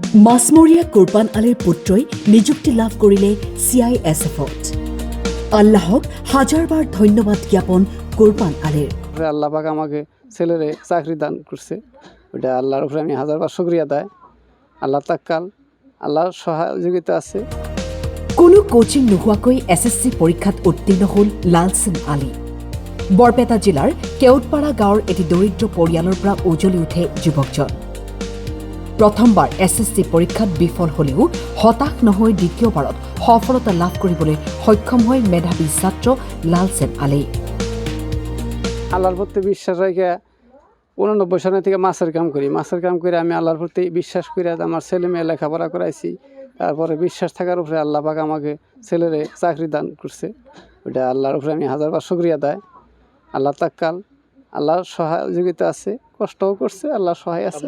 মাছমৰীয়া কুৰবান আলীৰ পুত্ৰই নিযুক্তি লাভ কৰিলে CISFত। আল্লাহক হাজারবার ধন্যবাদ জ্ঞাপন কুরবান আলীর। আল্লাহ পাক আমাকে ছেলেরে চাকরি দান করছে, ওটা আল্লাহর উপরে আমি হাজারবার শুকরিয়া দেয়। আল্লাহ তাক্কাল, আল্লাহর সহযোগিতা আছে। কোনো কোচিং নোহোৱাকৈ SSC পৰীক্ষাত উত্তীৰ্ণ হ'ল লালসেন আলী। বৰপেটা জিলাৰ কেওটপাৰা গাঁৱৰ এটি দৰিদ্ৰ পৰিয়ালৰ পৰা উজলি উঠে যুৱকজন। প্ৰথমবাৰ SSC পৰীক্ষাত বিফল হ'লেও হতাশ নহৈ দ্বিতীয়বাৰত সফলতা লাভ কৰিবলৈ সক্ষম হয় মেধাৱী ছাত্ৰ লালসেন আলী। আল্লাহর প্রতি বিশ্বাস রেখে 89 সাল থেকে মাছের কাম করি। মাছের কাম করে আমি আল্লাহর প্রতি বিশ্বাস করে আমার ছেলে মেয়ে লেখাপড়া করাইছি। তারপরে বিশ্বাস থাকার উপরে আল্লাহ পাক আমাকে ছেলেরে চাকরি দান করছে, ওটা আল্লাহর উপরে আমি হাজারবার শুকরিয়া দেয়। আল্লাহ তাক্কাল, আল্লাহর সহযোগিতা আছে, কষ্টও করছে, আল্লাহর সহায় আছে।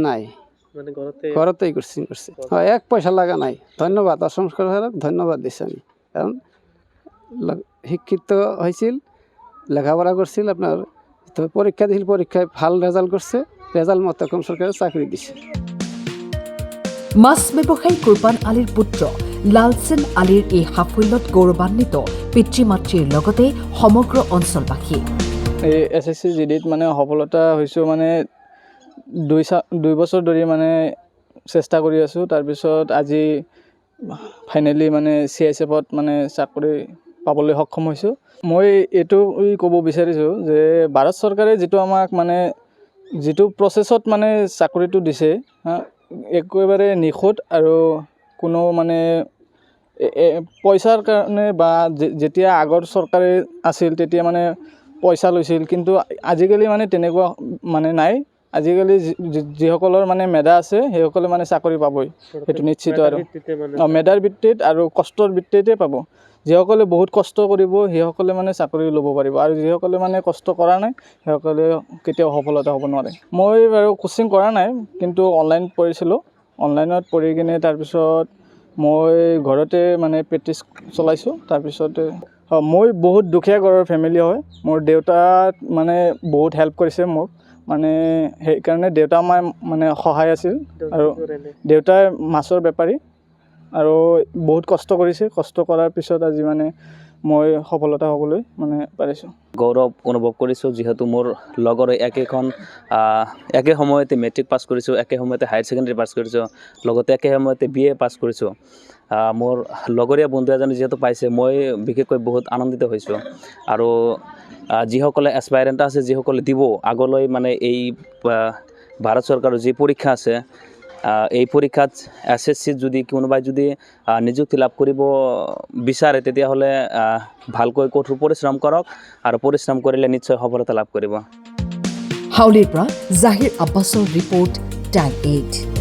নাই, ঘরতেই কোচিং করছে। হয়, 1 পয়সা লাগা নাই। ধন্যবাদ, অসংখ্য ধন্যবাদ দিচ্ছি আমি। কারণ শিক্ষিত হয়েছিল, লেখাপড়া করছিল, আপনার পরীক্ষা দিয়েছিল, পরীক্ষায় ভাল রেজাল্ট করছে, রেজাল্ট মতো কম সরকারের চাকরি দিছে। মাছ ব্যৱসায়ী কুৰবান আলীৰ পুত্ৰ লালসেন আলীৰ এই সাফল্যত গৌৰৱান্বিত পিতৃ মাতৃৰ লগতে সমগ্ৰ অঞ্চলবাসী। এই SSC GDত মানে সফলতা হৈছোঁ মানে 2 বছৰ ধৰি মানে চেষ্টা কৰি আছোঁ। তাৰপিছত আজি ফাইনেলি মানে CISFত মানে চাকৰি পাবলৈ সক্ষম হৈছোঁ। মই এইটো ক'ব বিচাৰিছোঁ যে ভাৰত চৰকাৰে যিটো আমাক মানে যিটো প্ৰচেছত মানে চাকৰিটো দিছে, একেবাৰে নিখুঁত আৰু কোনো মানে পইচাৰ কাৰণে বা যেতিয়া আগৰ চৰকাৰে আছিল তেতিয়া মানে পইচা লৈছিল, কিন্তু আজিকালি মানে তেনেকুৱা মানে নাই। আজিকালি যিসকলৰ মানে মেধা আছে সেইসকলে মানে চাকৰি পাবই, সেইটো নিশ্চিত। আৰু মেধাৰ ভিত্তিত আৰু কষ্টৰ ভিত্তিতে পাব। যিসকলে বহুত কষ্ট কৰিব সেইসকলে মানে চাকৰি ল'ব পাৰিব, আৰু যিসকলে মানে কষ্ট কৰা নাই সেইসকলে কেতিয়াও সফলতা হ'ব নোৱাৰে। মই বাৰু কোচিং কৰা নাই, কিন্তু অনলাইন পঢ়িছিলোঁ। অনলাইনত পঢ়ি কিনে তাৰপিছত মই ঘৰতে মানে প্ৰেক্টিছ চলাইছোঁ। তাৰপিছতে মই বহুত দুখীয়া ঘৰৰ ফেমিলি হয়। মোৰ দেউতাক মানে বহুত হেল্প কৰিছে মোক, মানে সেইকাৰণে দেউতা আমাৰ মানে সহায় আছিল। আৰু দেউতাই মাছৰ বেপাৰী আৰু বহুত কষ্ট কৰিছে। কষ্ট কৰাৰ পিছত আজি মানে মই সফলতা হ'বলৈ মানে পাৰিছোঁ। গৌৰৱ অনুভৱ কৰিছোঁ, যিহেতু মোৰ লগৰে একে সময়তে মেট্ৰিক পাছ কৰিছোঁ, একে সময়তে হায়াৰ ছেকেণ্ডেৰী পাছ কৰিছোঁ, লগতে একে সময়তে BA পাছ কৰিছোঁ। মোৰ লগৰীয়া বন্ধু এজনে যিহেতু পাইছে, মই বিশেষকৈ বহুত আনন্দিত হৈছোঁ। আৰু যিসকলে এছপাইৰেণ্ট আছে, যিসকলে দিব আগলৈ মানে এই ভাৰত চৰকাৰৰ যি পৰীক্ষা আছে, এই পৰীক্ষাত SSCত যদি কোনোবাই যদি নিযুক্তি লাভ কৰিব বিচাৰে তেতিয়াহ'লে ভালকৈ কঠোৰ পৰিশ্ৰম কৰক, আৰু পৰিশ্ৰম কৰিলে নিশ্চয় সফলতা লাভ কৰিব। হাউলিৰ পৰা জাহিৰ আব্বাছৰ ৰিপৰ্ট, টাইম 8।